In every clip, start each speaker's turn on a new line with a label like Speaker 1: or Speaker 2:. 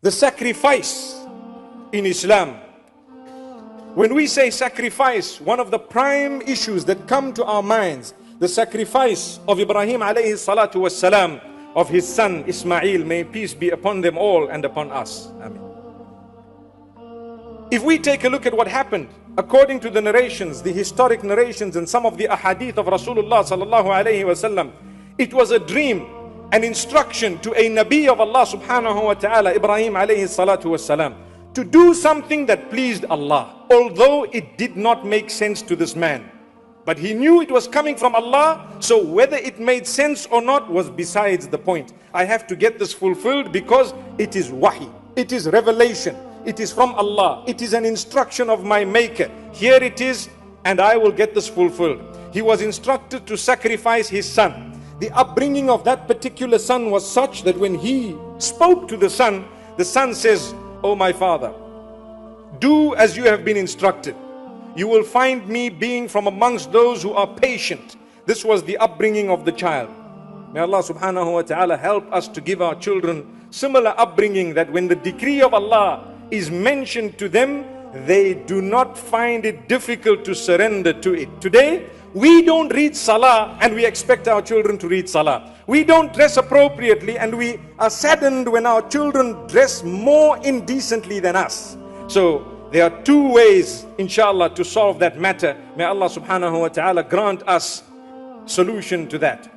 Speaker 1: The sacrifice in Islam. When we say sacrifice, one of the prime issues that come to our minds, the sacrifice of Ibrahim alayhi salatu wassalam, of his son Ismail, may peace be upon them all and upon us. Amen. If we take a look at what happened, according to the narrations, the historic narrations and some of the ahadith of Rasulullah sallallahu alayhi wasallam, it was a dream, an instruction to a Nabi of Allah subhanahu wa ta'ala, Ibrahim alayhi salatu wassalam, to do something that pleased Allah, although it did not make sense to this man. But he knew it was coming from Allah, so whether it made sense or not was besides the point. I have to get this fulfilled because it is wahi, it is revelation, it is from Allah, it is an instruction of my maker. Here it is, and I will get this fulfilled. He was instructed to sacrifice his son. The upbringing of that particular son was such that when he spoke to the son says, "Oh my father, do as you have been instructed. You will find me being from amongst those who are patient." This was the upbringing of the child. May Allah subhanahu wa ta'ala help us to give our children similar upbringing, that when the decree of Allah is mentioned to them, they do not find it difficult to surrender to it. Today, we don't read salah and we expect our children to read salah. We don't dress appropriately and we are saddened when our children dress more indecently than us. So there are two ways, inshallah, to solve that matter. May Allah subhanahu wa ta'ala grant us solution to that.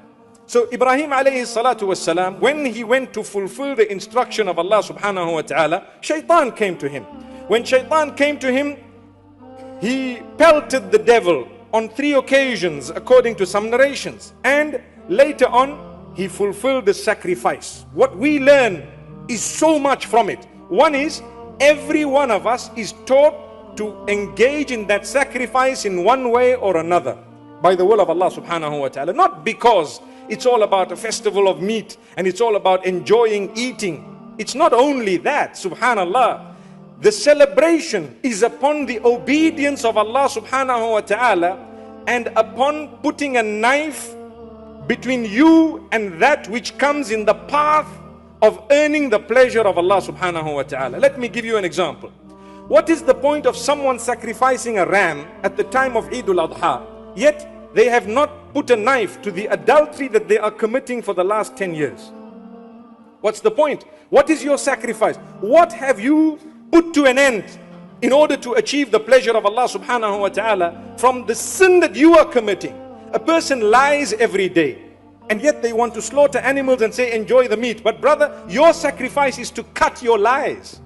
Speaker 1: So Ibrahim alayhi salatu wassalam, when he went to fulfill the instruction of Allah subhanahu wa ta'ala, shaitan came to him. When shaitan came to him, he pelted the devil on 3 occasions according to some narrations, and later on he fulfilled the sacrifice. What we learn is so much from it. One is, every one of us is taught to engage in that sacrifice in one way or another by the will of Allah subhanahu wa ta'ala. Not because it's all about a festival of meat and it's all about enjoying eating. It's not only that, subhanallah. The celebration is upon the obedience of Allah subhanahu wa ta'ala and upon putting a knife between you and that which comes in the path of earning the pleasure of Allah subhanahu wa ta'ala. Let me give you an example. What is the point of someone sacrificing a ram at the time of Eid al-Adha, yet they have not put a knife to the adultery that they are committing for the last 10 years? What's the point? What is your sacrifice? What have you put to an end in order to achieve the pleasure of Allah subhanahu wa ta'ala from the sin that you are committing? A person lies every day, and yet they want to slaughter animals and say enjoy the meat. But brother, your sacrifice is to cut your lies.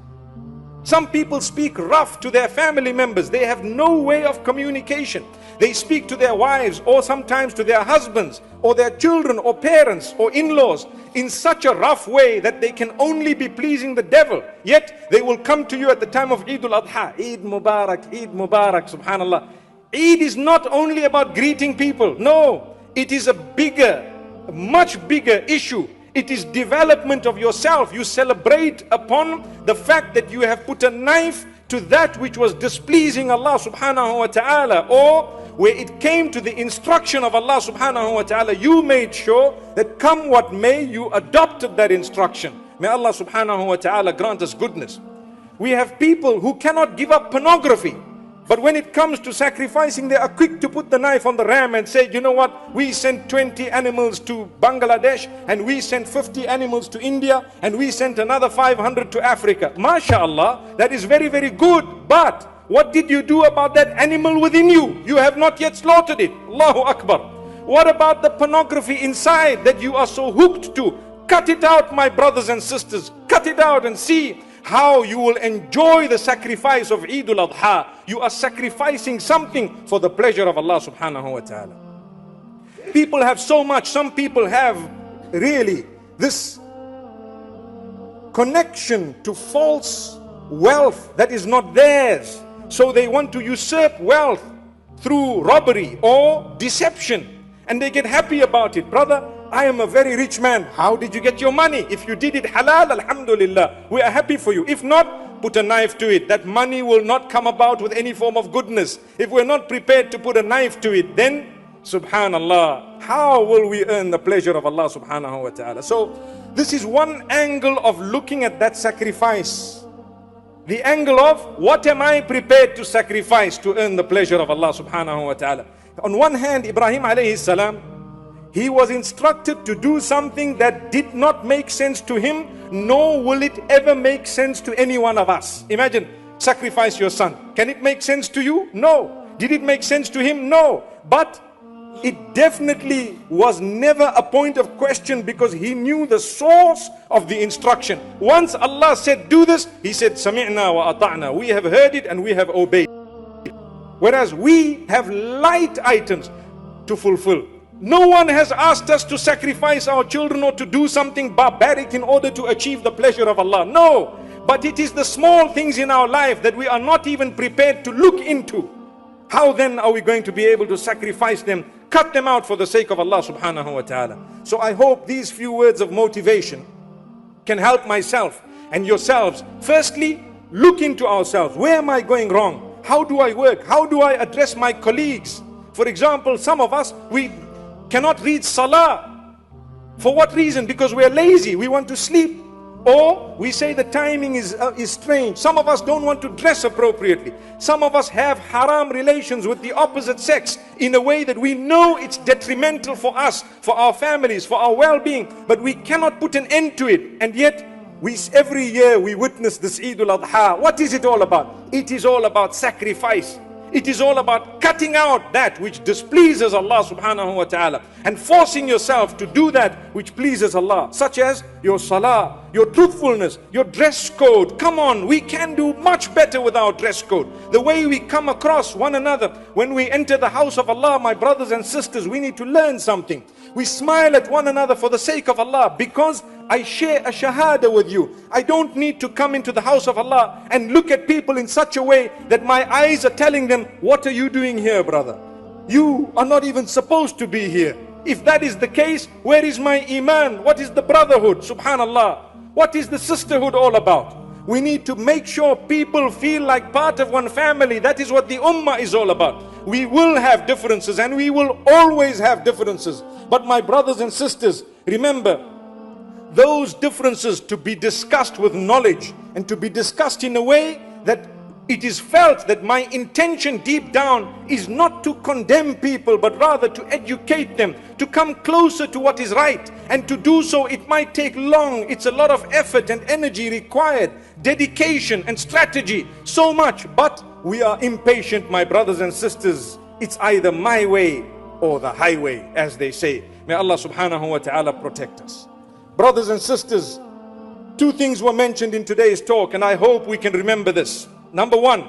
Speaker 1: Some people speak rough to their family members. They have no way of communication. They speak to their wives or sometimes to their husbands or their children or parents or in-laws in such a rough way that they can only be pleasing the devil. Yet they will come to you at the time of Eid al-Adha. Eid Mubarak, subhanallah. Eid is not only about greeting people. No, it is a much bigger issue. It is development of yourself. You celebrate upon the fact that you have put a knife to that which was displeasing Allah subhanahu wa ta'ala, or where it came to the instruction of Allah subhanahu wa ta'ala, you made sure that come what may, you adopted that instruction. May Allah subhanahu wa ta'ala grant us goodness. We have people who cannot give up pornography, but when it comes to sacrificing, they are quick to put the knife on the ram and say, you know what, we sent 20 animals to Bangladesh, and we sent 50 animals to India, and we sent another 500 to Africa. MashaAllah, that is very, very good. But what did you do about that animal within you? You have not yet slaughtered it. Allahu Akbar. What about the pornography inside that you are so hooked to? Cut it out, my brothers and sisters. Cut it out and see how you will enjoy the sacrifice of Eid al-Adha. You are sacrificing something for the pleasure of Allah subhanahu wa ta'ala. People have so much. Some people have really this connection to false wealth that is not theirs. So they want to usurp wealth through robbery or deception, and they get happy about it. Brother, I am a very rich man. How did you get your money? If you did it halal, alhamdulillah, we are happy for you. If not, put a knife to it. That money will not come about with any form of goodness. If we're not prepared to put a knife to it, then subhanallah, how will we earn the pleasure of Allah subhanahu wa ta'ala? So This is one angle of looking at that sacrifice. The angle of what am I prepared to sacrifice to earn the pleasure of Allah subhanahu wa ta'ala. On one hand, Ibrahim alayhi salam, he was instructed to do something that did not make sense to him, nor will it ever make sense to any one of us. Imagine, sacrifice your son. Can it make sense to you? No. Did it make sense to him? No. But it definitely was never a point of question, because he knew the source of the instruction. Once Allah said do this, he said sami'na wa ata'na. We have heard it and we have obeyed. Whereas we have light items to fulfill. No one has asked us to sacrifice our children or to do something barbaric in order to achieve the pleasure of Allah. No. But it is the small things in our life that we are not even prepared to look into. How then are we going to be able to sacrifice them, cut them out for the sake of Allah subhanahu wa ta'ala? So I hope these few words of motivation can help myself and yourselves. Firstly, look into ourselves. Where am I going wrong? How do I work? How do I address my colleagues? For example, some of us, we cannot read salah. For what reason? Because we are lazy, we want to sleep. Or we say the timing is strange. Some of us don't want to dress appropriately. Some of us have haram relations with the opposite sex in a way that we know it's detrimental for us, for our families, for our well-being, but we cannot put an end to it. And yet every year we witness this Eid al-Adha. What is it all about? It is all about sacrifice. It is all about cutting out that which displeases Allah subhanahu wa ta'ala and forcing yourself to do that which pleases Allah, such as your salah, your truthfulness, your dress code. Come on, we can do much better with our dress code. The way we come across one another when we enter the house of Allah, my brothers and sisters, we need to learn something. We smile at one another for the sake of Allah, because I share a shahada with you. I don't need to come into the house of Allah and look at people in such a way that my eyes are telling them, what are you doing here, brother? You are not even supposed to be here. If that is the case, where is my iman? What is the brotherhood? Subhanallah. What is the sisterhood all about? We need to make sure people feel like part of one family. That is what the ummah is all about. We will have differences and we will always have differences. But my brothers and sisters, remember, those differences to be discussed with knowledge and to be discussed in a way that it is felt that my intention deep down is not to condemn people, but rather to educate them, to come closer to what is right. And to do so, it might take long. It's a lot of effort and energy required, dedication and strategy, so much. But we are impatient, my brothers and sisters. It's either my way or the highway, as they say. May Allah subhanahu wa ta'ala protect us. Brothers and sisters, two things were mentioned in today's talk, and I hope we can remember this. Number one,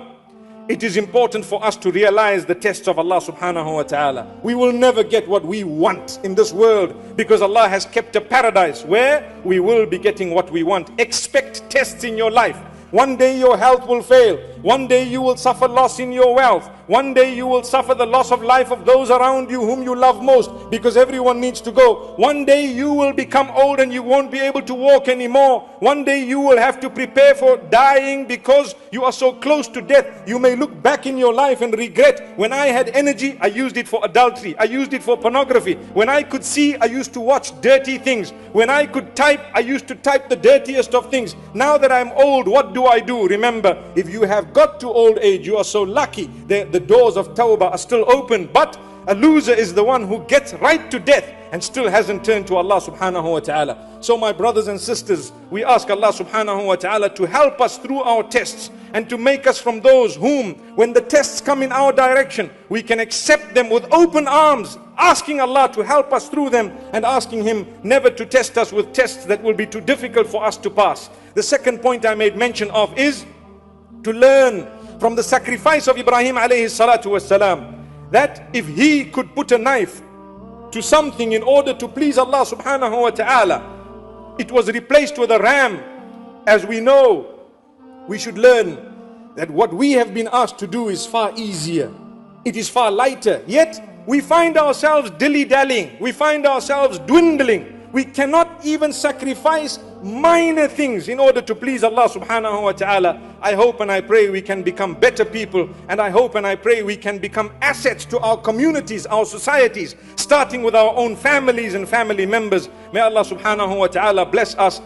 Speaker 1: it is important for us to realize the tests of Allah subhanahu wa ta'ala. We will never get what we want in this world, because Allah has kept a paradise where we will be getting what we want. Expect tests in your life. One day your health will fail. One day you will suffer loss in your wealth. One day you will suffer the loss of life of those around you whom you love most, because everyone needs to go. One day you will become old and you won't be able to walk anymore. One day you will have to prepare for dying because you are so close to death. You may look back in your life and regret, when I had energy, I used it for adultery. I used it for pornography. When I could see, I used to watch dirty things. When I could type, I used to type the dirtiest of things. Now that I'm old, what do I do? Remember, if you have got to old age, you are so lucky. The doors of tawbah are still open. But a loser is the one who gets right to death and still hasn't turned to Allah subhanahu wa ta'ala. So my brothers and sisters, we ask Allah subhanahu wa ta'ala to help us through our tests and to make us from those whom, when the tests come in our direction, we can accept them with open arms, asking Allah to help us through them and asking Him never to test us with tests that will be too difficult for us to pass. The second point I made mention of is to learn from the sacrifice of Ibrahim alayhi salatu wasalam, that if he could put a knife to something in order to please Allah subhanahu wa ta'ala, it was replaced with a ram. As we know, we should learn that what we have been asked to do is far easier. It is far lighter. Yet we find ourselves dilly-dallying. We find ourselves dwindling We cannot even sacrifice minor things in order to please Allah subhanahu wa ta'ala. I hope and I pray we can become better people, and I hope and I pray we can become assets to our communities, our societies, starting with our own families and family members. May Allah subhanahu wa ta'ala bless us